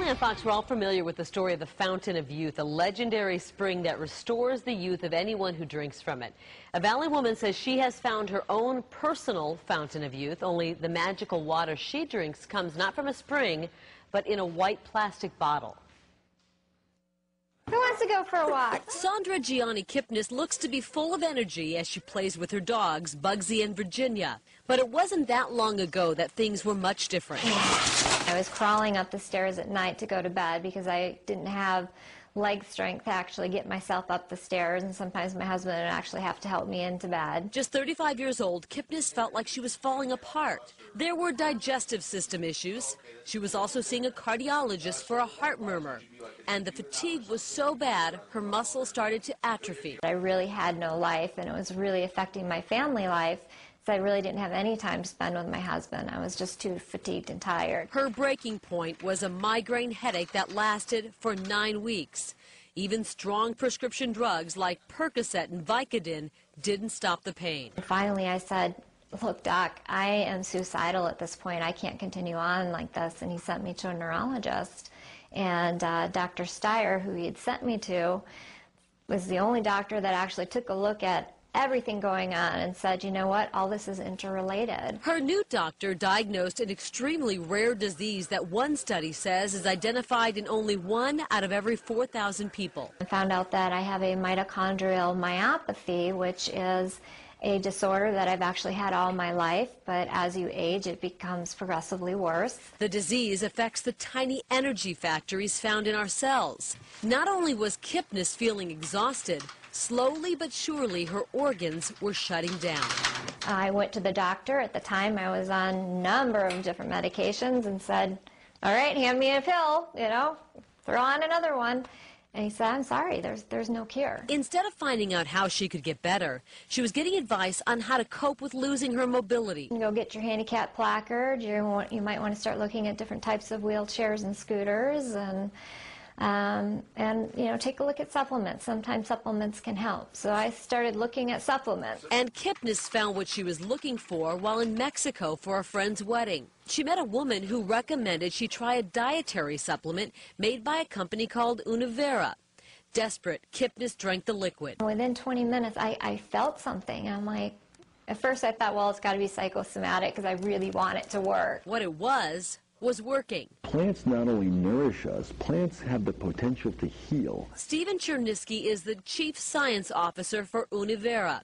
Finally on Fox, we're all familiar with the story of the Fountain of Youth, a legendary spring that restores the youth of anyone who drinks from it. A Valley woman says she has found her own personal Fountain of Youth, only the magical water she drinks comes not from a spring, but in a white plastic bottle. Who wants to go for a walk? Sandra Gianni Kipnis looks to be full of energy as she plays with her dogs, Bugsy and Virginia. But it wasn't that long ago that things were much different. I was crawling up the stairs at night to go to bed because I didn't have leg strength to actually get myself up the stairs, and sometimes my husband would actually have to help me into bed. Just 35 years old, Kipnis felt like she was falling apart. There were digestive system issues. She was also seeing a cardiologist for a heart murmur. And the fatigue was so bad, her muscles started to atrophy. I really had no life, and it was really affecting my family life. So I really didn't have any time to spend with my husband. I was just too fatigued and tired. Her breaking point was a migraine headache that lasted for 9 weeks. Even strong prescription drugs like Percocet and Vicodin didn't stop the pain. And finally I said, look, Doc, I am suicidal at this point. I can't continue on like this. And he sent me to a neurologist. And Dr. Steyer, who he had sent me to, was the only doctor that actually took a look at everything going on and said, you know what, all this is interrelated. Her new doctor diagnosed an extremely rare disease that one study says is identified in only 1 out of every 4,000 people. I found out that I have a mitochondrial myopathy, which is a disorder that I've actually had all my life, but as you age, it becomes progressively worse. The disease affects the tiny energy factories found in our cells. Not only was Kipnis feeling exhausted, slowly but surely her organs were shutting down. I went to the doctor. At the time, I was on a number of different medications and said, all right, hand me a pill, you know, throw on another one. And he said, I'm sorry, there's no cure. Instead of finding out how she could get better, she was getting advice on how to cope with losing her mobility. You go get your handicap placard. You might want to start looking at different types of wheelchairs and scooters, and you know, take a look at supplements. Sometimes supplements can help. So I started looking at supplements. And Kipnis found what she was looking for while in Mexico for a friend's wedding. She met a woman who recommended she try a dietary supplement made by a company called Univera. Desperate, Kipnis drank the liquid. Within 20 minutes, I felt something. I'm like, at first I thought, well, it's got to be psychosomatic because I really want it to work. What it was working. Plants not only nourish us, plants have the potential to heal. Stephen Chernisky is the chief science officer for Univera.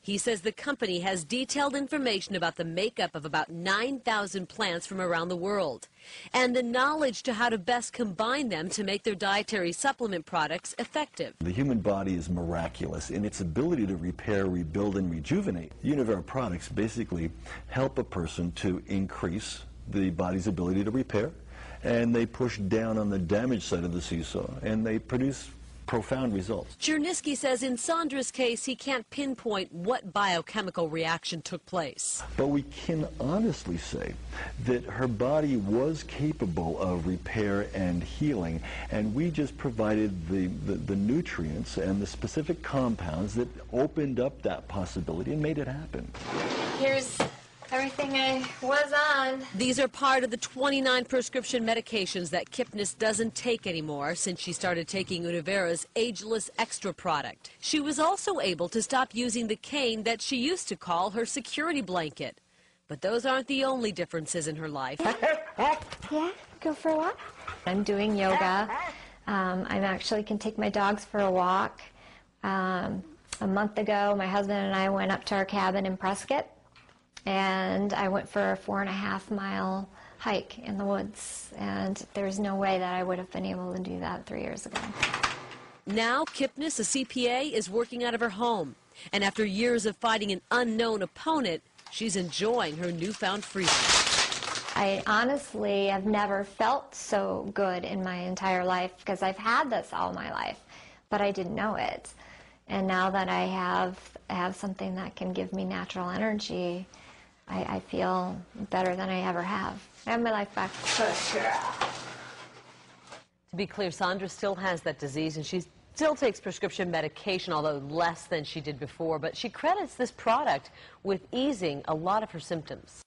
He says the company has detailed information about the makeup of about 9,000 plants from around the world and the knowledge to how to best combine them to make their dietary supplement products effective. The human body is miraculous in its ability to repair, rebuild, and rejuvenate. Univera products basically help a person to increase the body's ability to repair, and they push down on the damaged side of the seesaw, and they produce profound results. Chernisky says in Sandra's case, he can't pinpoint what biochemical reaction took place. But we can honestly say that her body was capable of repair and healing, and we just provided the nutrients and the specific compounds that opened up that possibility and made it happen. Here's everything I was on. These are part of the 29 prescription medications that Kipnis doesn't take anymore since she started taking Univera's Ageless Extra product. She was also able to stop using the cane that she used to call her security blanket. But those aren't the only differences in her life. Yeah, go for a walk. I'm doing yoga. I actually can take my dogs for a walk. A month ago, my husband and I went up to our cabin in Prescott, and I went for a 4.5-mile hike in the woods, and there's no way that I would have been able to do that 3 years ago. Now, Kipnis, a CPA, is working out of her home, and after years of fighting an unknown opponent, she's enjoying her newfound freedom. I honestly have never felt so good in my entire life because I've had this all my life, but I didn't know it. And now that I have something that can give me natural energy, I feel better than I ever have. I have my life back. To be clear, Sandra still has that disease, and she still takes prescription medication, although less than she did before. But she credits this product with easing a lot of her symptoms.